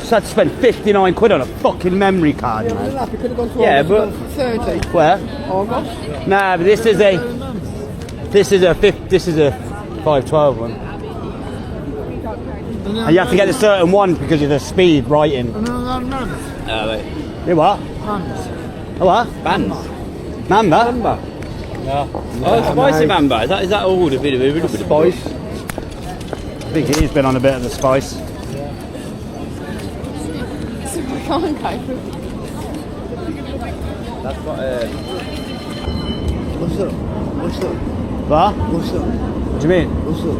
just had to spend 59 quid on a fucking memory card, man. You could have gone to Yeah, but 30. Where? August. Nah, but this is a 512 one. And you have to get a certain one because of the speed writing. Wait. You what? Oh what? Bands. Mamba? No. Oh, spicy mamba. Is that all? A bit of Spice. I think he's been on a bit of the spice. That's what. What's up? What's up? What? What's up? What do you mean? What's up?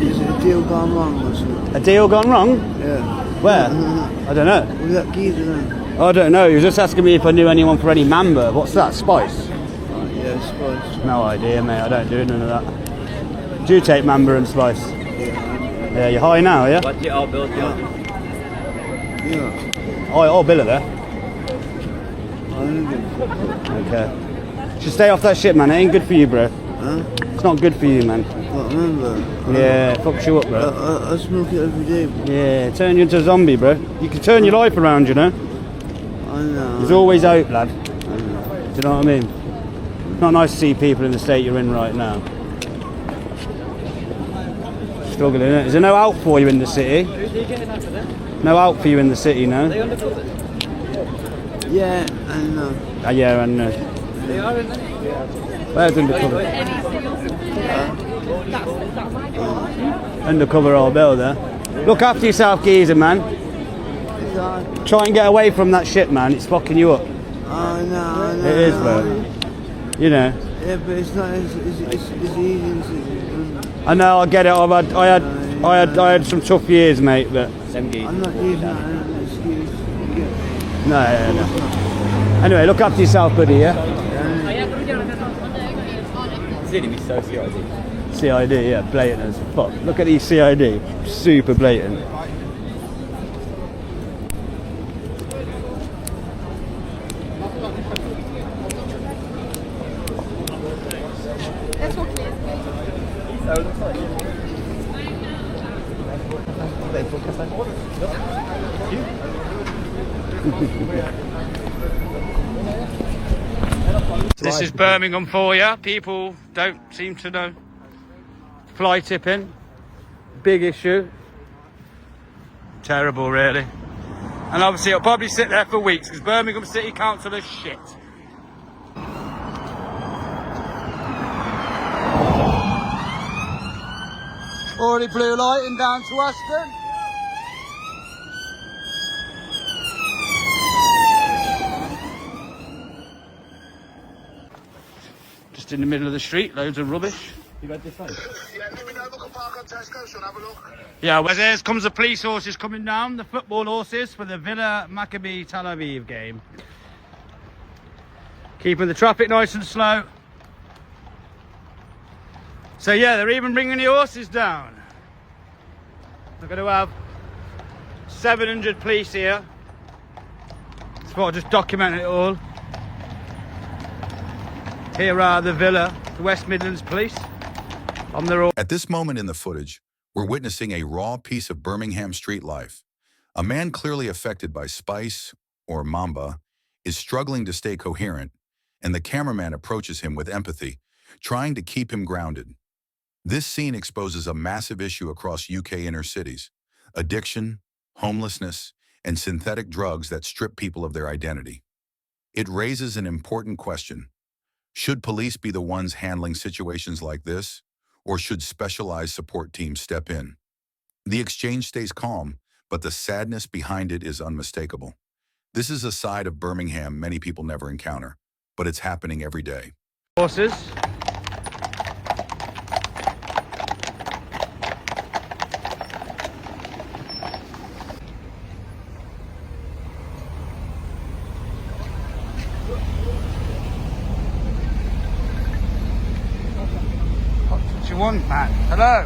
Is it a deal gone wrong or something? A deal gone wrong? Yeah. Where? I don't know. Was that geezer then? I don't know. He was just asking me if I knew anyone for any mamba. What's that? Spice? Yeah, spice. No idea, mate. I don't do none of that. Do you take mamba and spice? Yeah, you're high now, yeah? What's your bill? Yeah. I'll bill it there. I don't give a fuck. Okay. Just stay off that shit, man. It ain't good for you, bro. Huh? It's not good for you, man. But remember, Yeah, it fucks you up, bro. I smoke it every day. Yeah, turn you into a zombie, bro. You can turn your life around, you know? I know. There's always hope, lad. Do you know what I mean? It's not nice to see people in the state you're in right now. Struggling, isn't it? Is there no out for you in the city? No out for you in the city, no? Yeah, I know. Yeah, I know. They are in there. Where's undercover? Undercover old Bill there. Look after yourself, geezer, man. It's hard. Try and get away from that shit, man. It's fucking you up. I know. It is, bro. You know. Yeah, but it's not. It's easy. I know. I get it. I had some tough years, mate. But Same geese. I'm not using that as an excuse. no. Anyway, look after yourself, buddy. Yeah. Silly, me so CID. CID, yeah, blatant as fuck. Look at these CID, super blatant. This is Birmingham for you. People don't seem to know. Fly tipping, big issue. Terrible, really. And obviously it'll probably sit there for weeks because Birmingham City Council is shit. Already blue lighting down to Aston. Just in the middle of the street, loads of rubbish. You read this out? Yeah, let me know. Look, park on Tesco, so have a look. Yeah, well, there comes the police horses coming down, the football horses for the Villa Maccabi Tel Aviv game. Keeping the traffic nice and slow. So yeah, they're even bringing the horses down. They're going to have 700 police here. So I'll just document it all. Here are the Villa, the West Midlands Police. At this moment in the footage, we're witnessing a raw piece of Birmingham street life. A man clearly affected by spice, or mamba, is struggling to stay coherent, and the cameraman approaches him with empathy, trying to keep him grounded. This scene exposes a massive issue across UK inner cities: addiction, homelessness, and synthetic drugs that strip people of their identity. It raises an important question. Should police be the ones handling situations like this, or should specialized support teams step in? The exchange stays calm, but the sadness behind it is unmistakable. This is a side of Birmingham many people never encounter, but it's happening every day. Horses. What you want, man? Hello?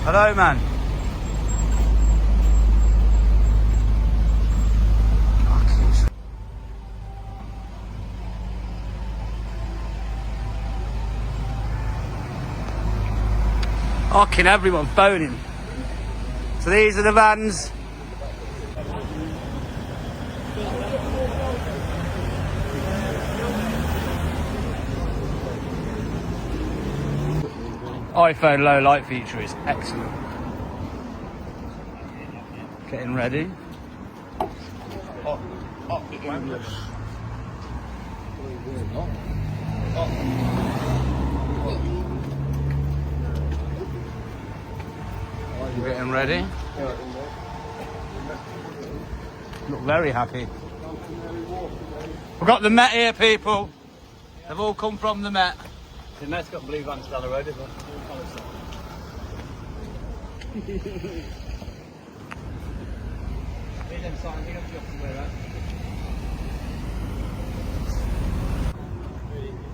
Hello, man. Fucking everyone phoning. So these are the vans. iPhone low light feature is excellent. Getting ready. Getting ready. Look very happy. We've got the Met here, people. They've all come from the Met. The Met's got blue vans down the road, isn't it?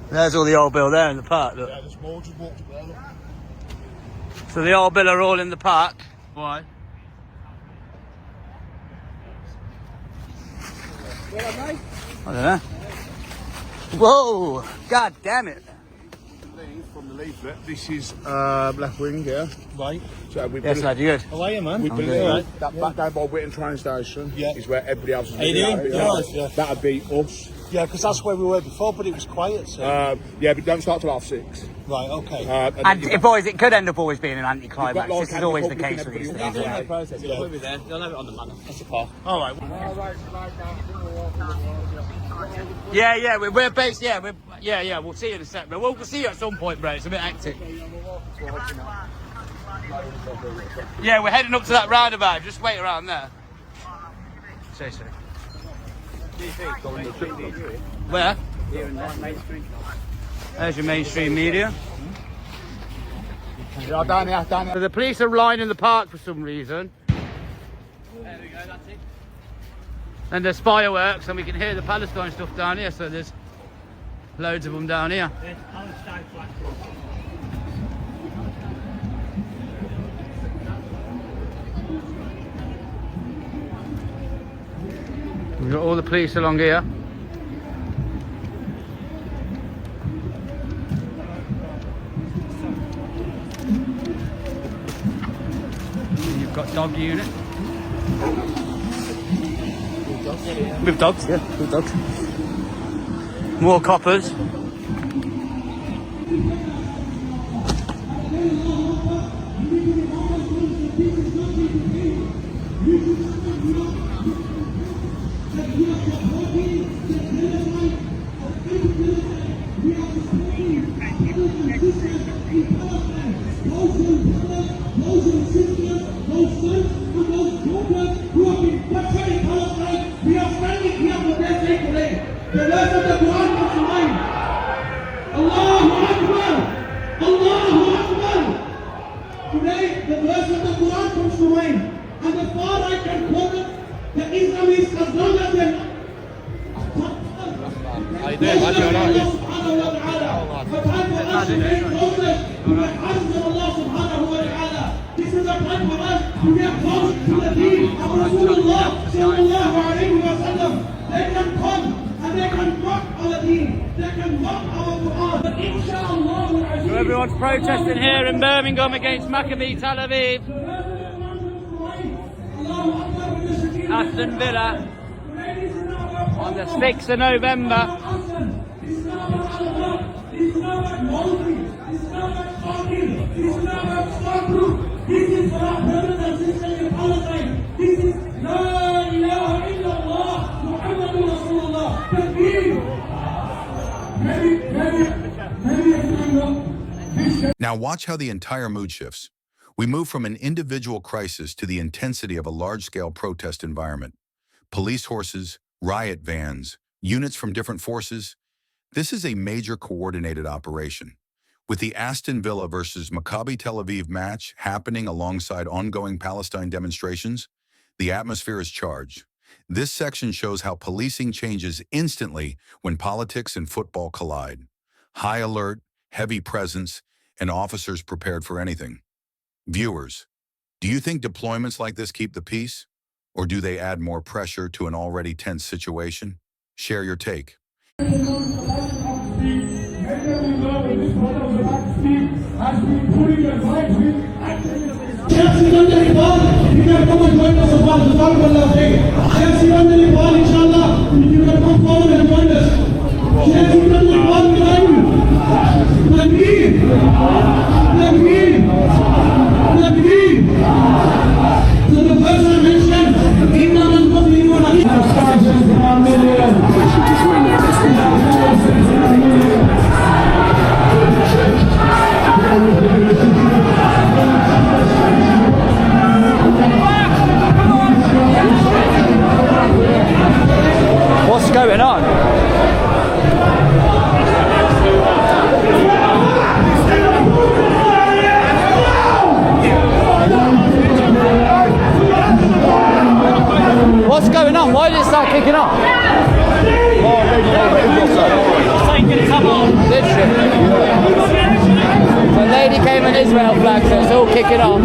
There's all the old bill there in the park. Look. Yeah, there's more just walked up there, look. So the old bill are all in the park. Why? I don't know. Whoa! God damn it! From the leaflet, this is left wing here. Right. So we Yes, lad, you good? How are you, man? We I'm believe good. that back down by Whitton train station is where everybody else is. How you doing? Yeah. That'd be us. Yeah, because that's where we were before, but it was quiet. So. Yeah, but don't start till 6:30. Right, okay. And it could end up always being an anticlimax. You've got This is like always the Andy case Public with these and things. everybody Isn't it? Process. We'll be there. They'll have it on the manor. That's the park. All right. Yeah, we're based. Yeah, we'll see you in a sec. But we'll see you at some point, bro. It's a bit hectic. Yeah, we're heading up to that roundabout. Just wait around there. Say so. Where? There's your mainstream media. Yeah, down here. So the police are lining the park for some reason. There we go, that's it. And there's fireworks, and we can hear the Palestine stuff down here. So there's loads of them down here. There's Palestine flag. We've got all the police along here. And you've got dog unit. With dogs, yeah, with dogs. More coppers. Today, the verse of the Quran comes to mind, and the far I can quote it, the Islamists, as long as they're How you doing, man? You alright? This is a time for us to get close to the deen of Rasulullah sallallahu alayhi wa sallam. They can come and they can mock our deen, they can mock our Quran, but inshallah. So everyone's protesting here in Birmingham against Maccabi Tel Aviv. Aston Villa on the 6th of November. This is for our brothers and sisters in Palestine. This is La ilaha illallah Muhammadur Rasulullah. Now watch how the entire mood shifts. We move from an individual crisis to the intensity of a large-scale protest environment. Police horses, riot vans, units from different forces. This is a major coordinated operation. With the Aston Villa versus Maccabi Tel Aviv match happening alongside ongoing Palestine demonstrations, the atmosphere is charged. This section shows how policing changes instantly when politics and football collide. High alert, heavy presence, and officers prepared for anything. Viewers, do you think deployments like this keep the peace? Or do they add more pressure to an already tense situation? Share your take. Has been putting the right join us as well. Jazakumullah khair. Chelsea London Nepal, inshallah. If you can come forward and join us. Chelsea London Nepal behind you. Takbir. Takbir. Takbir. So the first I mentioned, Imam al-Muslimun. What's going on? What's going on? Why did it start kicking off? Literally. The lady came in Israel flag, so it's all kicking off.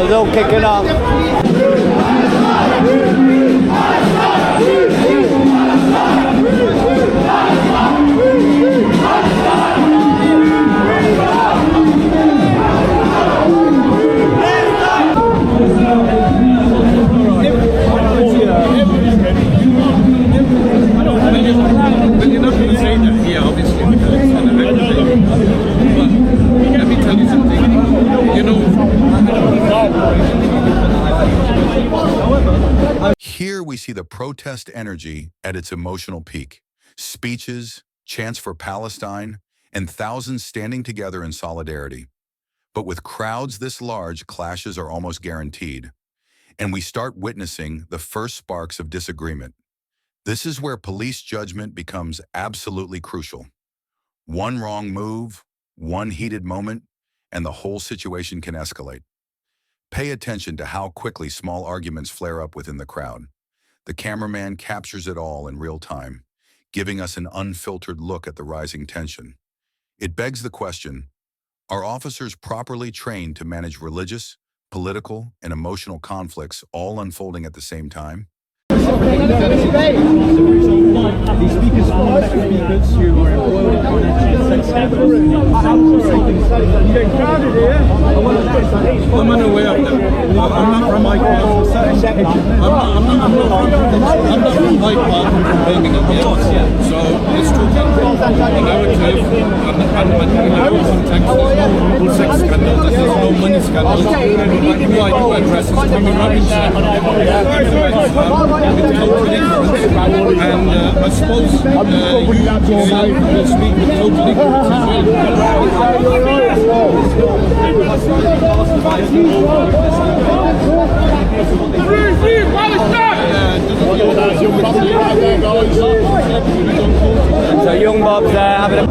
It's all kicking off. But you're not going to say that here, obviously, because it's an election. But let me tell you something. You know, Here we see the protest energy at its emotional peak. Speeches, chants for Palestine, and thousands standing together in solidarity. But with crowds this large, clashes are almost guaranteed. And we start witnessing the first sparks of disagreement. This is where police judgment becomes absolutely crucial. One wrong move, one heated moment, and the whole situation can escalate. Pay attention to how quickly small arguments flare up within the crowd. The cameraman captures it all in real time, giving us an unfiltered look at the rising tension. It begs the question, are officers properly trained to manage religious, political, and emotional conflicts all unfolding at the same time? These speakers are speakers who are employed in financial sector. You get crowded here. I'm unaware of them. I'm not from my class. I'm not from my class. I'm from Birmingham, yeah. So let's talk about the narrative and in our context. There's no sex scandal. There's no money scandal. Who I do address is Tommy Robinson. And I suppose you will speak with total ignorance So young Bob's having a...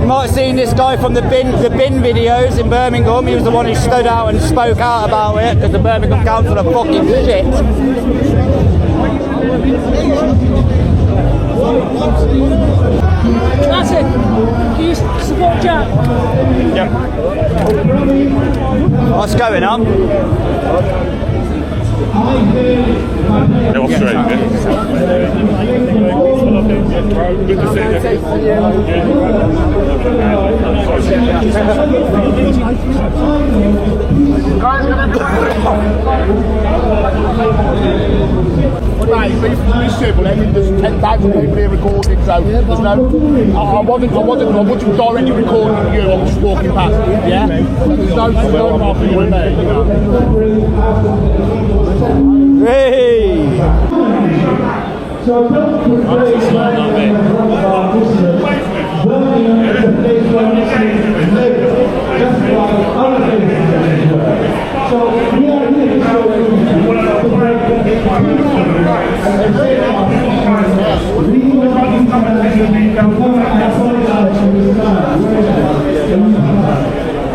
You might have seen this guy from the bin videos in Birmingham. He was the one who stood out and spoke out about it because the Birmingham Council are fucking shit. Classic. Can you support Jack? Yep. What's going on? They're off straight, yeah? Good to see Mate, be simple. There's 10,000 people here recording, so there's no. I wasn't directly recording you. I was just walking past. Yeah. There's no mark for you and me. Hey!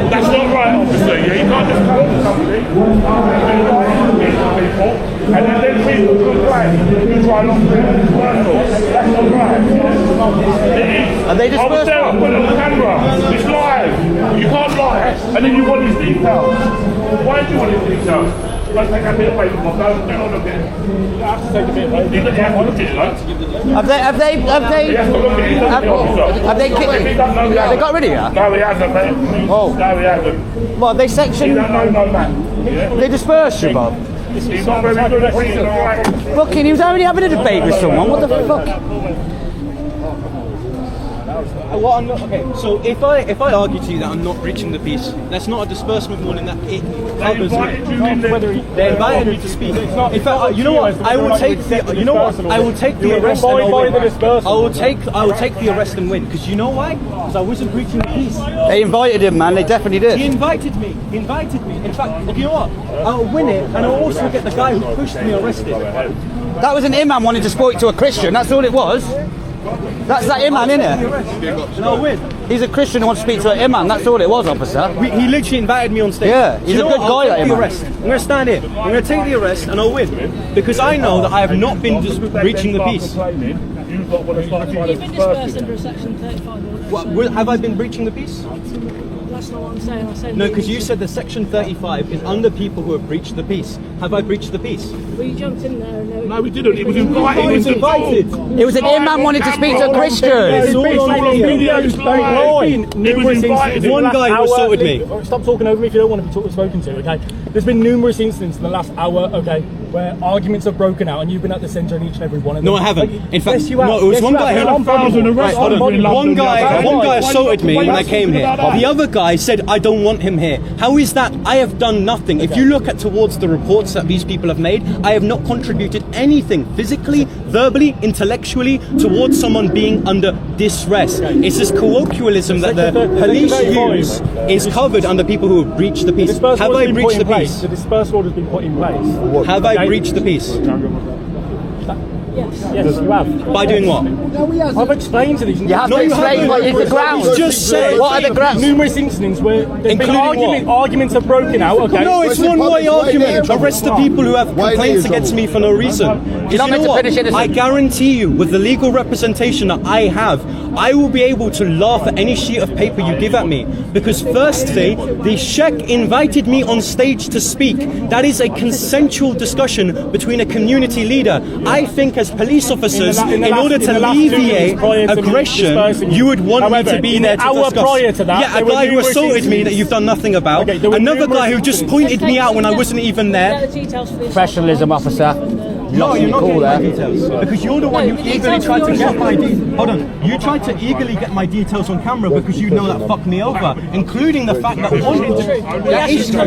That's not right, obviously. You can't just come to somebody and then people complain. You try not to. That's not Are they I was dispersed? there, I put it on the camera. It's live. You can't lie. And then you want his details. Why do you want his details? Let's take a bit of paper, Bob. Don't look at it. You have to take a bit of paper. You have to look at it, though. Have they got rid of you? No, he hasn't, mate. Oh. No, he hasn't. What, they section? He don't know no man. Yeah. They dispersed you, Bob? He's not very good at reading, alright? Fucking, he was already having a debate with someone. What the fuck? What I'm not, okay, so if I argue to you that I'm not breaching the peace, that's not a disbursement warning. That it covers they invited me to speak. In fact, you know what? I will take the arrest. I will take the arrest and win. Because you know why? Because I wasn't breaching the peace. They invited him, man. They definitely did. He invited me. In fact, you know what? I'll win it, and I'll also get the guy who pushed me arrested. That was an imam wanting to speak to a Christian. That's all it was. That's that imam, innit? And I'll win. He's a Christian who wants to speak to an imam. That's all it was, officer. He literally invited me on stage. Yeah, he's a good guy, that imam. I'm going to stand here. I'm going to take the arrest and I'll win. Because I know that I have not been breaching the peace. You've got one of You've been dispersed under a section 35 order. Have I been breaching the peace? That's not what I'm saying. I said No, because you said the section 35 is under people who have breached the peace. Have I breached the peace? Well, you jumped in there. No, we didn't. It was invited. It was invited. It was an imam wanting to speak to a Christian. It's all on video. It was invited. One guy who assaulted me. Stop talking over me if you don't want to be spoken to, okay? There's been numerous incidents in the last hour, okay, where arguments have broken out and you've been at the centre in each and every one of them. No, I haven't. In fact, yes, you have. no, it was one guy who... arrests. Hold on. One guy assaulted me when I came here. The other guy said, I don't want him here. How is that? I have done nothing. If you look at towards the reports that these people have made, I have not contributed anything physically, verbally, intellectually towards someone being under distress. It's this colloquialism that the police use is covered under people who have breached the peace. Have I breached the peace? The dispersal order has been put in place. Have I breached the peace? Yes, you have. By doing what? I've explained to these. You have to explain what is the grounds. You just said. What are the grounds? Numerous incidents where there's been arguments have broken out, okay? No, it's one-way argument. Arrest the people who have complaints against me for no reason. You're not meant to finish innocent. I guarantee you, with the legal representation that I have, I will be able to laugh at any sheet of paper you give at me. Because firstly, the Sheikh invited me on stage to speak. That is a consensual discussion between a community leader. I think as police officers, in order to alleviate aggression, you would want me to be there to discuss. Prior to that, yeah, a guy who assaulted me that you've done nothing about. Another guy who just pointed me out when I wasn't even there. Professionalism, officer. No, you're not getting my details. Because you're the one who eagerly tried to get my details. Hold on. You tried to eagerly get my details on camera because you know that fucked me over, including the fact that one... That is true.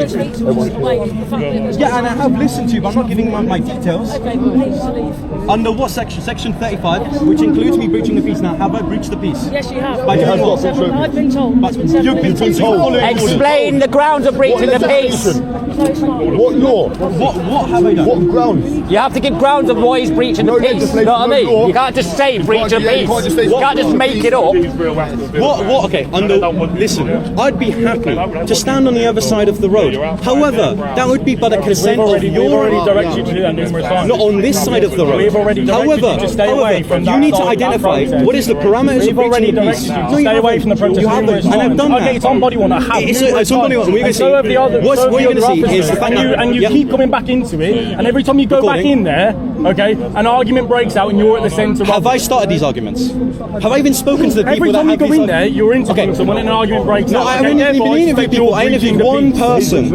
Yeah, and I have listened to you, but I'm not giving my details. Okay, well, please leave. Under what section? Section 35, which includes me breaching the peace. Now, have I breached the peace? Yes, you have. By doing what? I've been told. You've been told. Explain the grounds of breaching the peace. No, it's not. What law? What have I done? What grounds? You have to give grounds of why he's breaching the peace. You know what I mean? You can't just say breach of peace. You can't just make it up. What? Okay, listen, I'd be happy to stand on the other side of the road. However, that would be by the consent of your... We've already directed you to do that numerous times. Not on this side of the road. We've already directed you to stay away from that. You need to identify what is the parameters of breaching the peace. Stay away from the protest. You haven't, and I've done that. Okay, it's on body one. It's on body one. What you're going to see is the fact that... And you keep coming back into it, and every time you go back in there, okay, an argument breaks out and you're at the centre. Have I started these arguments? Have I even spoken to the people that have these... Every time you go in there, you're interviewing someone and an argument breaks out. No, I haven't even been interviewing people. I interviewed one person.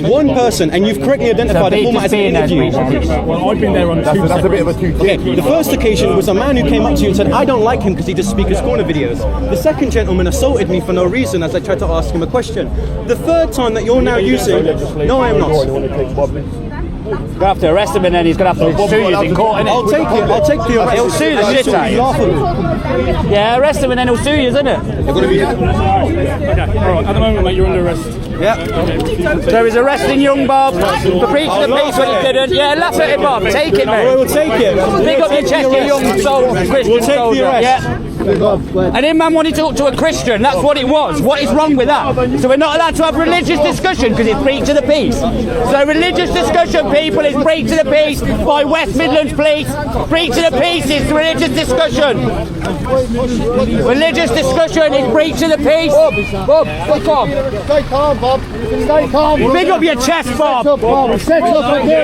One person, and you've correctly identified the format as an interview. Well, I've been there on two. That's a bit of a two-tier. Okay, the first occasion was a man who came up to you and said, I don't like him because he does Speaker's Corner videos. The second gentleman assaulted me for no reason as I tried to ask him a question. The third time that you're now using... No, I am not. You're going to have to arrest him and then he's going to have to sue you in court, innit? I'll take the arrest. He'll sue the shit out of you. Yeah, arrest him and then he'll sue you, isn't it? Okay, alright, at the moment, mate, you're under arrest. Yeah. So he's arresting young Bob for breaching the peace when he didn't. Yeah, laugh at him, Bob. Take it, mate. We'll take it. Big up your chest, you young soul, Christian We'll take the arrest. Yeah. And him man wanted to talk to a Christian. That's what it was. What is wrong with that? So we're not allowed to have religious discussion because it's breach of the peace. So religious discussion, people, is breach of the peace by West Midlands Police. Breach of the peace is religious discussion. Religious discussion is breach of the peace. Bob, stay calm. Stay calm, Bob. Stay calm. Big up your chest, Bob. Set up again.